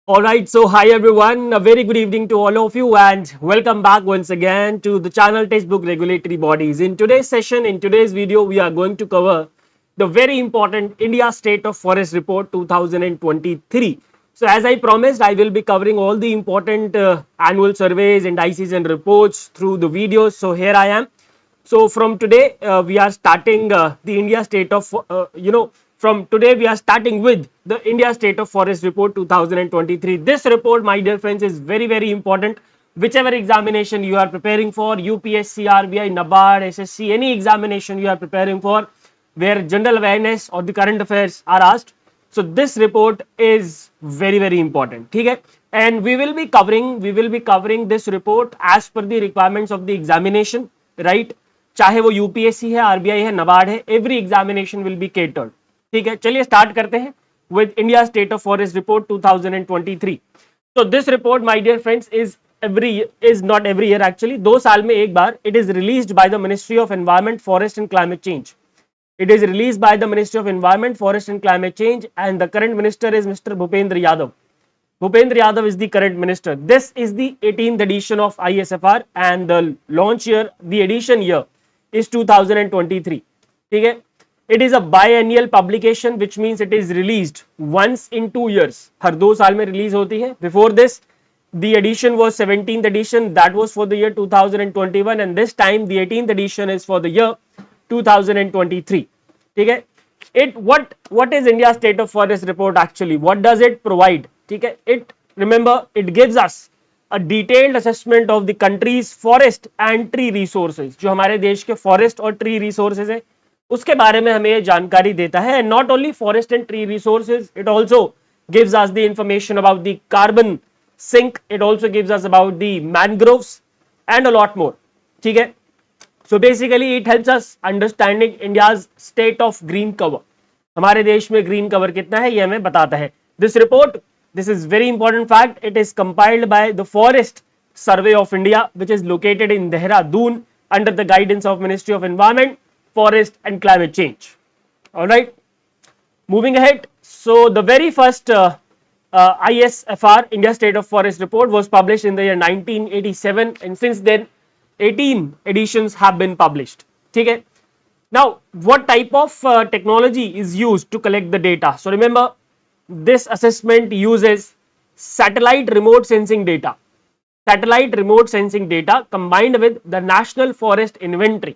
All right, so hi everyone, a very good evening to all of you, and welcome back once again to the channel Textbook Regulatory Bodies. In today's session, in today's video, we are going to cover the very important India State of Forest Report 2023. So, as I promised, I will be covering all the important annual surveys, indices, and reports through the videos. So, here I am. So from today we are starting the India State of from today we are starting with the India State of Forest Report 2023. This report, my dear friends, is very important. Whichever examination you are preparing for, UPSC, RBI, NABARD, SSC, any examination you are preparing for, where general awareness or the current affairs are asked. So this report is very important. ठीक है? And we will be covering this report as per the requirements of the examination, right? चाहे वो UPSC है, RBI है, नबार्ड है, every examination will be catered. ठीक है, चलिए स्टार्ट करते हैं with India state of forest report 2023. So this report, my dear friends, is not every year actually. 2 साल में एक बार it is released by the Ministry of Environment, Forest and Climate Change. It is released by the Ministry of Environment, Forest and Climate Change, and the current minister is Mr. Bhupendra Yadav. Bhupendra Yadav is the current minister. This is the 18th edition of ISFR, and the launch year, the edition year is 2023. ठीक है? It is a biennial publication, which means it is released once in 2 years. हर 2 साल में release होती है. Before this, the edition was 17th edition, that was for the year 2021, and this time the 18th edition is for the year 2023. ठीक है? What is India State of Forest Report actually? What does it provide? ठीक है? It gives us a detailed assessment of the country's forest and tree resources. जो हमारे देश के forest और tree resources है, उसके बारे में हमें ये जानकारी देता है. And not only forest and tree resources, it also gives us the information about the carbon sink. It also gives us about the mangroves and a lot more. ठीक है? So basically it helps us understanding India's state of green cover. हमारे देश में green cover कितना है ये हमें बताता है. This report, this is very important fact, it is compiled by the Forest Survey of India, which is located in Dehradun under the guidance of Ministry of Environment, Forest and Climate Change. All right, moving ahead. So the very first ISFR, India State of Forest Report, was published in the year 1987, and since then 18 editions have been published. ठीक है? Now, what type of technology is used to collect the data? So remember, this assessment uses satellite remote sensing data. Satellite remote sensing data combined with the National Forest Inventory.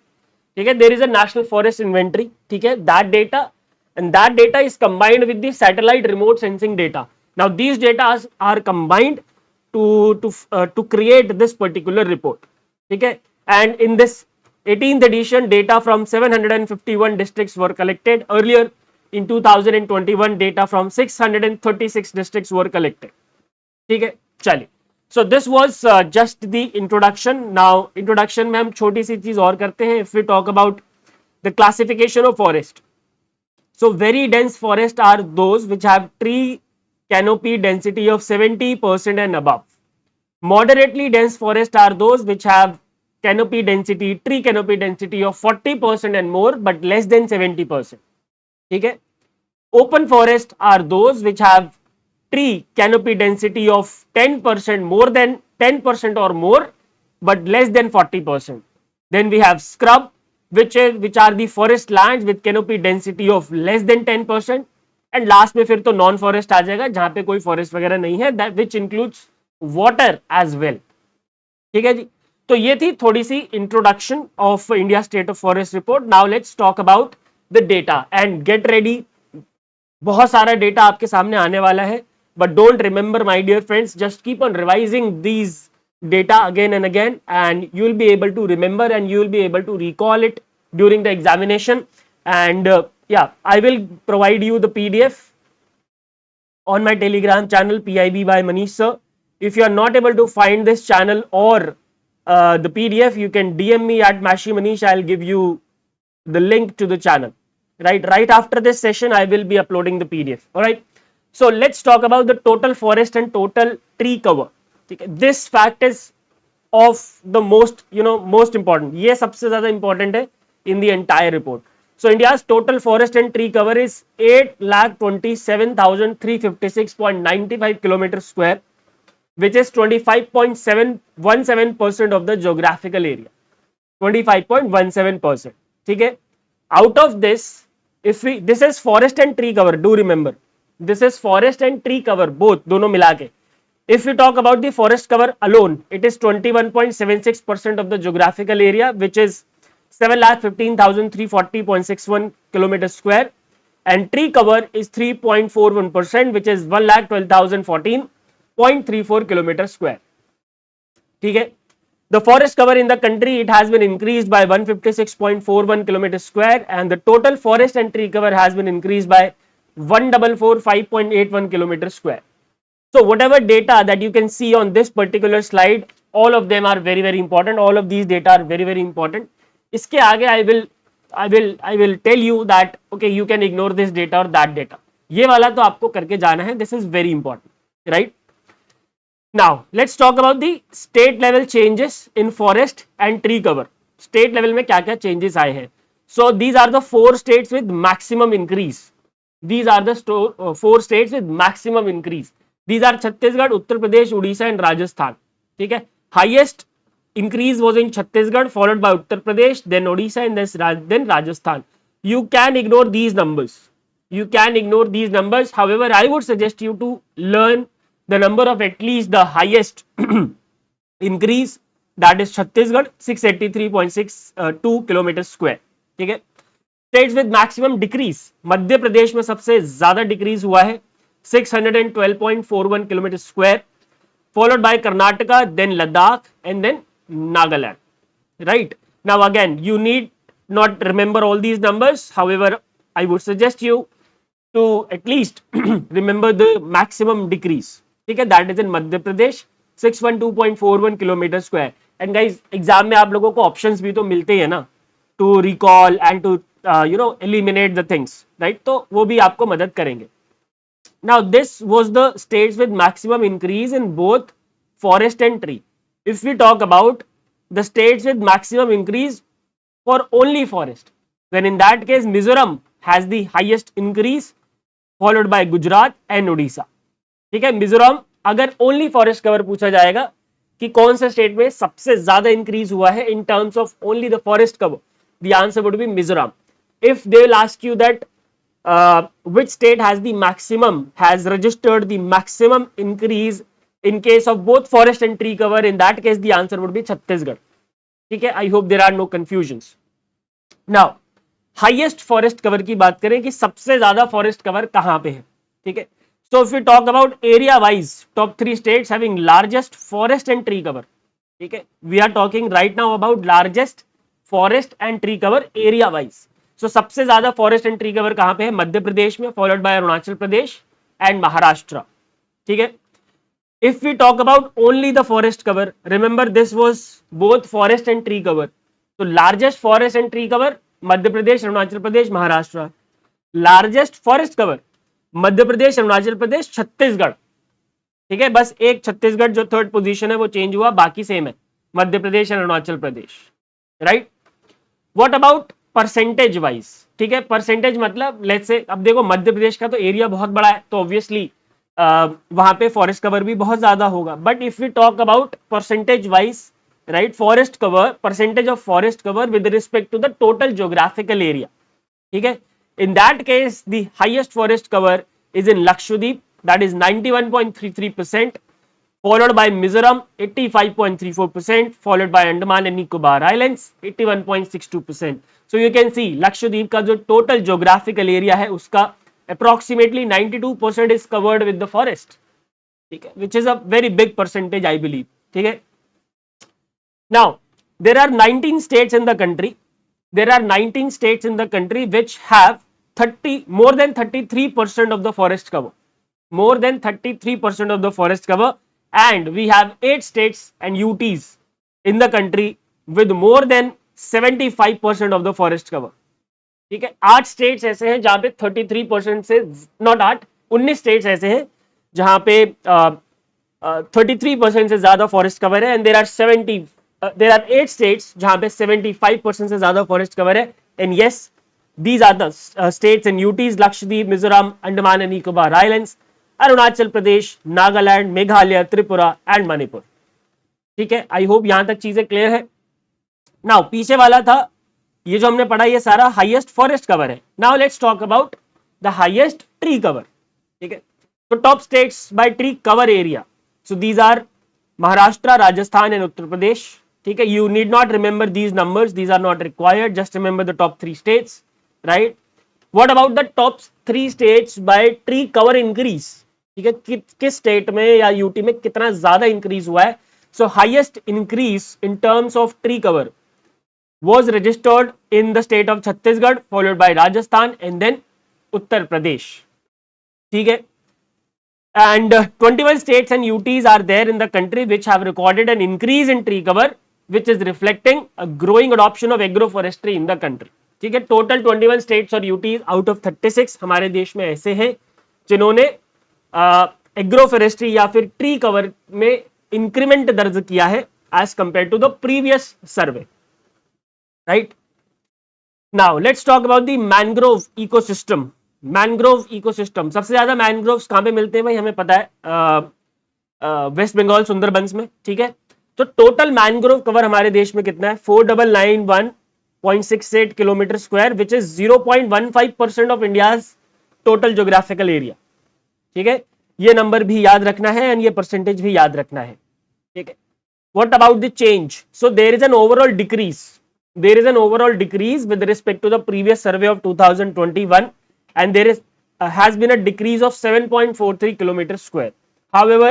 ठीक है? There is a National Forest Inventory. ठीक है? That data is combined with the satellite remote sensing data. Now these data are combined to create this particular report. ठीक है? And in this 18th edition, data from 751 districts were collected. Earlier in 2021, data from 636 districts were collected. ठीक है? चलिए. So this was just the introduction. Now introduction में हम छोटी सी चीज और करते हैं. If we talk about the classification of forest, so very dense forests are those which have tree canopy density of 70% and above. Moderately dense forests are those which have tree canopy density of 40% and more, but less than 70%. ठीक है? Open forests are those which have tree canopy density of 10%, more than 10% or more, but less than 40%. Then we have scrub, which are the forest lands with canopy density of less than 10%. And last में फिर तो non forest आ जाएगा जहां पे कोई forest वगैरह नहीं है, that which includes water as well. ठीक है जी? तो ये थी थोड़ी सी introduction of India state of forest report. Now let's talk about the data and get ready. बहुत सारा डेटा आपके सामने आने वाला है, but don't remember, my dear friends, just keep on revising these data again and again, and you will be able to remember and you will be able to recall it during the examination. And yeah, I will provide you the PDF on my Telegram channel, PIB by Manish sir. If you are not able to find this channel or the PDF, you can DM me at Mashi Manish. I'll give you the link to the channel. Right after this session, I will be uploading the PDF. All right. So let's talk about the total forest and total tree cover. This fact is of the most important. ये सबसे ज़्यादा important है in the entire report. So India's total forest and tree cover is 8,27,356.95 kilometers square, which is 25.717% of the geographical area. 25.17%. ठीक है. Out of this, if we, this is forest and tree cover, do remember, this is forest and tree cover, both, दोनों मिला के. If we talk about the forest cover alone, it is 21.76% of the geographical area, which is 7,15,340.61 kilometers square, and tree cover is 3.41%, which is 1,12,014.34 kilometers square. ठीक है. The forest cover in the country, it has been increased by 156.41 kilometers square, and the total forest and tree cover has been increased by 1445.81 kilometers square. So whatever data that you can see on this particular slide, all of them are very very important. All of these data are very very important. इसके आगे I will tell you that okay, you can ignore this data or that data. ये वाला तो आपको करके जाना है. This is very important, right? Now let's talk about the state level changes in forest and tree cover. State level में क्या क्या changes आए हैं? So these are the 4 states with maximum increase. These are the 4 states with maximum increase. These are Chhattisgarh, Uttar Pradesh, Odisha and Rajasthan. ठीक है. Highest increase was in Chhattisgarh, followed by Uttar Pradesh, then Odisha and then Rajasthan. You can ignore these numbers. You can ignore these numbers. However, I would suggest you to learn the number of at least the highest increase, that is Chhattisgarh 683.62 kilometers square. ठीक है. States with maximum decrease, Madhya Pradesh में सबसे ज्यादा decrease हुआ है 612.41 kilometers square, followed by Karnataka, then Ladakh and then Nagaland. Right. Now again, you need not remember all these numbers. However, I would suggest you to at least remember the maximum decrease. ठीक है. That is in Madhya Pradesh 612.41 kilometer square. And guys, exam में आप लोगों को options भी तो मिलते हैं ना, to recall and to eliminate the things, right? तो वो भी आपको मदद करेंगे. Now this was the states with maximum increase in both forest and tree. If we talk about the states with maximum increase for only forest, then in that case Mizoram has the highest increase, followed by Gujarat and Odisha. ठीक है. मिजोरम अगर only forest cover पूछा जाएगा कि कौन सा state में सबसे ज्यादा इंक्रीज हुआ है in terms of only the forest cover, the answer would be Mizoram. If they will ask you that which state has the maximum, has registered the maximum increase in case of both forest and tree cover, in that case the answer would be Chhattisgarh. ठीक है. I hope there are no confusions. Now highest forest cover की बात करें कि सबसे ज्यादा forest cover कहां पे है. ठीक है. So if we talk about area wise, top 3 states having largest forest and tree cover. ठीक है. We are talking right now about largest forest and tree cover area wise. So सबसे ज्यादा forest and tree cover कहां पे है? मध्य प्रदेश में, followed by Arunachal Pradesh and Maharashtra. ठीक है. If we talk about only the forest cover, remember this was both forest and tree cover. So largest forest and tree cover Madhya Pradesh, Arunachal Pradesh, Maharashtra. Largest forest cover Madhya Pradesh, Arunachal Pradesh, Chhattisgarh. ठीक है. बस एक छत्तीसगढ़ जो थर्ड पोजीशन है वो चेंज हुआ, बाकी सेम है मध्य प्रदेश और Arunachal Pradesh. Right. What about percentage wise? ठीक है. परसेंटेज मतलब लेट्स से, अब देखो मध्य प्रदेश का तो एरिया बहुत बड़ा है, तो ऑब्वियसली वहां पे फॉरेस्ट कवर भी बहुत ज्यादा होगा. But if we talk about percentage wise, right, forest cover, percentage of forest cover with respect to the total geographical area. ठीक है. In that case, the highest forest cover is in Lakshadweep, that is 91.33%, followed by Mizoram 85.34%, followed by Andaman and Nicobar Islands 81.62%. So you can see Lakshadweep का जो total geographical area है उसका approximately 92% is covered with the forest. ठीक है. Which is a very big percentage, I believe. ठीक है. Now there are 19 states in the country. There are 19 states in the country which have more than 33% of the forest cover. More than 33% of the forest cover, and we have 8 states and UTs in the country with more than 75% of the forest cover. ठीक है. 8 states ऐसे हैं जहां पे 33% से, not 8, 19 states ऐसे हैं जहां पे 33% से ज्यादा फॉरेस्ट कवर है, एंड there are 8 states जहां पे 75% से ज्यादा फॉरेस्ट कवर है. And yes, These are the states and UTs: Lakshadweep, Mizoram, Andaman and Nicobar Islands, Arunachal Pradesh, Nagaland, Meghalaya, Tripura and Manipur. ठीक है, आई होप यहां तक चीजें क्लियर है। नाउ पीछे वाला था, ये जो हमने पढ़ा ये सारा हाईएस्ट फॉरेस्ट कवर है। Now let's talk about the highest tree cover. ठीक है, तो top states by tree cover area, so these are Maharashtra, Rajasthan and Uttar Pradesh. ठीक है, you need not remember these numbers, these are not required, just remember the top 3 states, right. What about the top 3 states by tree cover increase? ठीक है, किस state में या UT में कितना ज्यादा इंक्रीज हुआ है? सो highest increase in terms of tree cover was registered in the state of Chhattisgarh, followed by Rajasthan and then Uttar Pradesh. ठीक है, and 21 states and UTs are there in the country which have recorded an increase in tree cover, which is reflecting a growing adoption of agroforestry in the country. ठीक है, total 21 states और UTs out of 36 हमारे देश में ऐसे हैं जिन्होंने agroforestry या फिर ट्री कवर में इंक्रीमेंट दर्ज किया है as compare to the previous survey, right. Now let's talk about the mangrove ecosystem. Mangrove ecosystem, सबसे ज्यादा मैंग्रोव्स कहां पे मिलते हैं भाई? हमें पता है वेस्ट बंगाल सुंदरबंस में। ठीक है, तो टोटल मैंग्रोव कवर हमारे देश में कितना है? 4991.68 kilometre square, which is 0.15% of India's total geographical area. ठीक है, ये नंबर भी याद रखना है एंड ये परसेंटेज भी याद रखना है। ठीक है, what about the change? So there is an overall decrease, there is an overall decrease with respect to the previous survey of 2021, and there is has been a decrease of 7.43 kilometers square. However,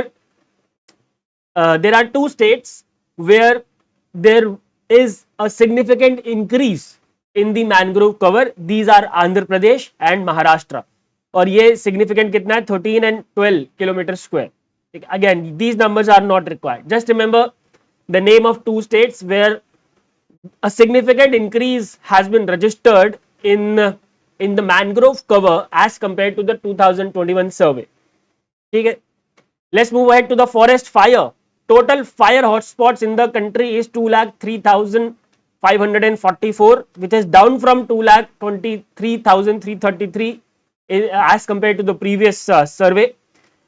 there are 2 states where there is a significant increase in the mangrove cover. These are Andhra Pradesh and Maharashtra, और ये significant कितना है? 13 and 12 kilometers square. Again, these numbers are not required. Just remember the name of 2 states where a significant increase has been registered in the mangrove cover as compared to the 2021 survey. ठीक है, let's move ahead to the forest fire. Total fire hotspots in the country is 2,03,544, which is down from 2,23,333 as compared to the previous survey.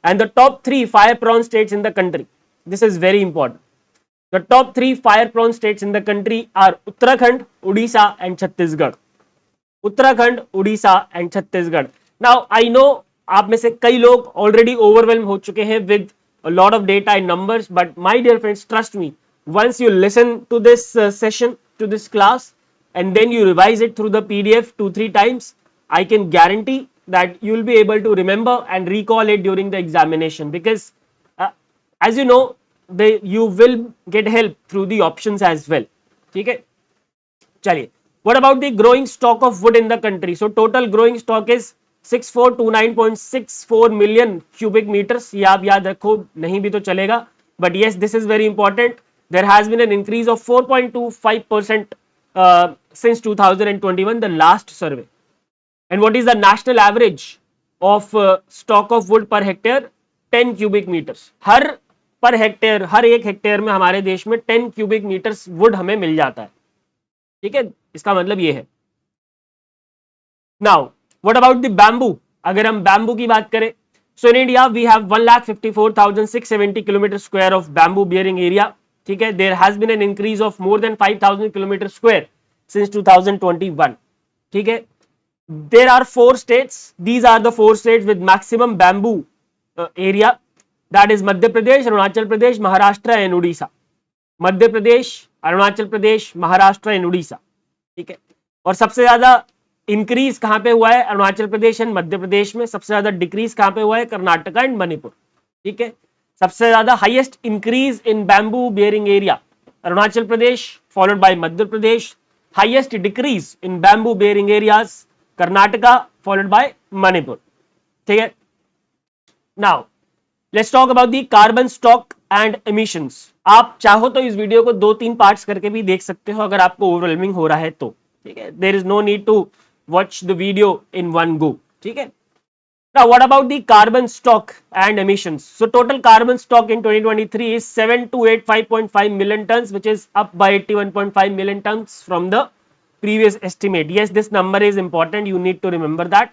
And the top 3 fire prone states in the country, this is very important. The top 3 fire prone states in the country are Uttarakhand, Odisha and Chhattisgarh. Uttarakhand, Odisha and Chhattisgarh. Now I know आप में से कई लोग already overwhelmed हो चुके हैं with a lot of data and numbers, but my dear friends, trust me, once you listen to this session, to this class, and then you revise it through the PDF 2-3 times, I can guarantee that you will be able to remember and recall it during the examination, because as you know, you will get help through the options as well. ठीक है, चलिए, what about the growing stock of wood in the country? So total growing stock is 6429.64 million cubic meters. ये आप याद रखो, नहीं भी तो चलेगा, but yes, this is very important. There has been an increase of 4.25% since 2021, the last survey. And what is the national average of stock of wood per hectare? 10 cubic meters. Her per hectare, हर एक hectare में हमारे देश में 10 cubic metres would हमें मिल जाता है। ठीक है, इसका मतलब ये है। Now what about the bamboo? अगर हम बैम्बू की बात करें, so in India we have 1,54,670 kilometre square of bamboo bearing area. ठीक है, there has been an increase of more than 5,000 kilometre square since 2021। ठीक है, there are 4 states, these are the 4 states with maximum bamboo area, that is Madhya Pradesh, Arunachal Pradesh, Maharashtra and Orissa. Madhya Pradesh, Arunachal Pradesh, Maharashtra and Orissa. ठीक है, और सबसे ज्यादा increase कहां पे हुआ है? अरुणाचल प्रदेश एंड मध्य प्रदेश में। सबसे ज्यादा डिक्रीज कहां पे हुआ है? कर्नाटका एंड मणिपुर। ठीक है, सबसे ज्यादा highest increase in bamboo bearing area Arunachal Pradesh, followed by Madhya Pradesh. Highest decrease in bamboo bearing areas Karnataka, followed by Manipur. ठीक है, now let's talk about the carbon stock and emissions. आप चाहो तो इस वीडियो को 2-3 पार्ट्स करके भी देख सकते हो अगर आपको ओवरवेलमिंग हो रहा है तो। ठीक है, there is no need to watch the video in one go. ठीक है, now what about the carbon stock and emissions? So total carbon stock in 2023 is 7285.5 million tons, which is up by 81.5 million tons from the previous estimate. Yes, this number is important, you need to remember that.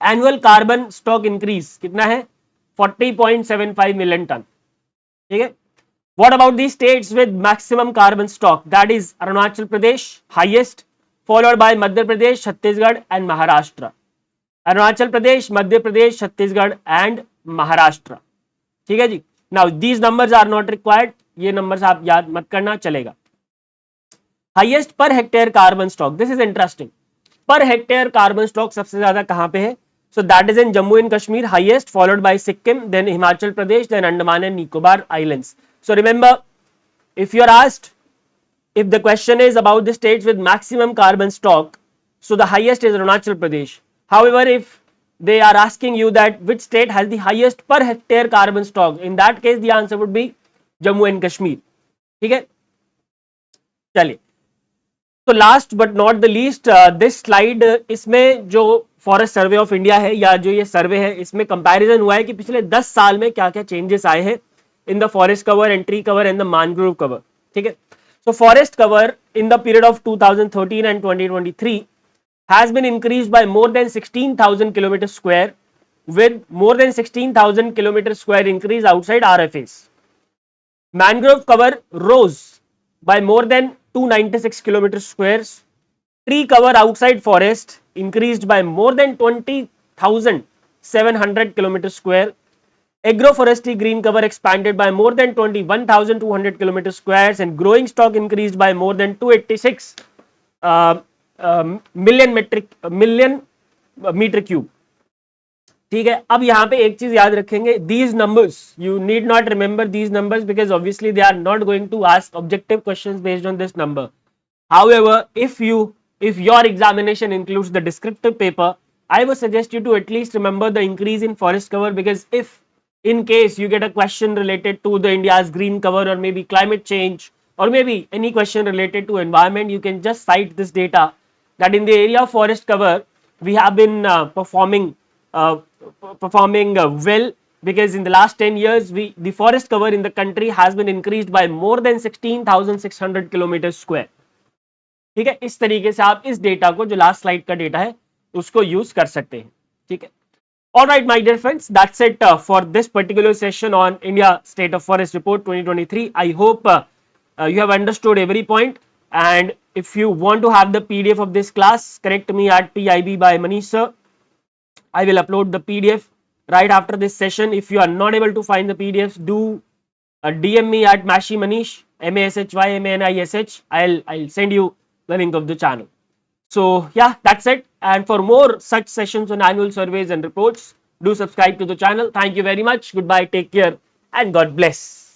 Annual carbon stock increase कितना है 40.75 million ton. ठीक है. What about the states with maximum carbon stock? That is Arunachal Pradesh, highest, followed by Madhya Pradesh, Chhattisgarh and Maharashtra. Arunachal Pradesh, Madhya Pradesh, Chhattisgarh and Maharashtra. ठीक है जी. Now these numbers are not required. ये numbers आप याद मत करना, चलेगा. Highest per hectare carbon stock. This is interesting. Per hectare carbon stock सबसे ज्यादा कहाँ पे है? So that is in Jammu and Kashmir, highest, followed by Sikkim, then Himachal Pradesh, then Andaman and Nicobar Islands. So remember, if you are asked, if the question is about the states with maximum carbon stock, so the highest is Arunachal Pradesh. However, if they are asking you that which state has the highest per hectare carbon stock, in that case the answer would be Jammu and Kashmir. ठीक है, चलिए. तो last but not the least, this slide, इसमें जो forest survey of India है या जो ये सर्वे है, इसमें कंपैरिजन हुआ है कि पिछले 10 साल में क्या क्या चेंजेस आए हैं in the forest cover and tree cover and the mangrove cover. ठीक है. So forest cover in the period of 2013 and 2023 has been increased by more than 16,000 kilometers square, with more than 16,000 kilometers square increase outside RFAs. Mangrove cover rose by more than 296 kilometers squares. Tree cover outside forest increased by more than 20,700 kilometers square. Agroforestry green cover expanded by more than 21,200 kilometers squares, and growing stock increased by more than 286 million meter cube. ठीक है. अब यहाँ पे एक चीज याद रखेंगे, these numbers you need not remember these numbers because obviously they are not going to ask objective questions based on this number. However, if your examination includes the descriptive paper, I would suggest you to at least remember the increase in forest cover, because if in case you get a question related to the India's green cover or maybe climate change or maybe any question related to environment, you can just cite this data that in the area of forest cover we have been performing well, because in the last 10 years the forest cover in the country has been increased by more than 16,600 kilometers square. ठीक है. इस तरीके से आप इस data को, जो last slide का डेटा है, उसको यूज कर सकते हैं. ठीक है. All right, my dear friends, that's it for this particular session on India State of Forest Report 2023. I hope you have understood every point, and if you want to have the PDF of this class, correct me at PIB by Manish sir. I will upload the PDF right after this session. If you are not able to find the PDFs, do DM me at Mashi Manish, MASHYMANISH. I'll send you the link of the channel. So yeah, that's it. And for more such sessions on annual surveys and reports, do subscribe to the channel. Thank you very much. Goodbye. Take care and God bless.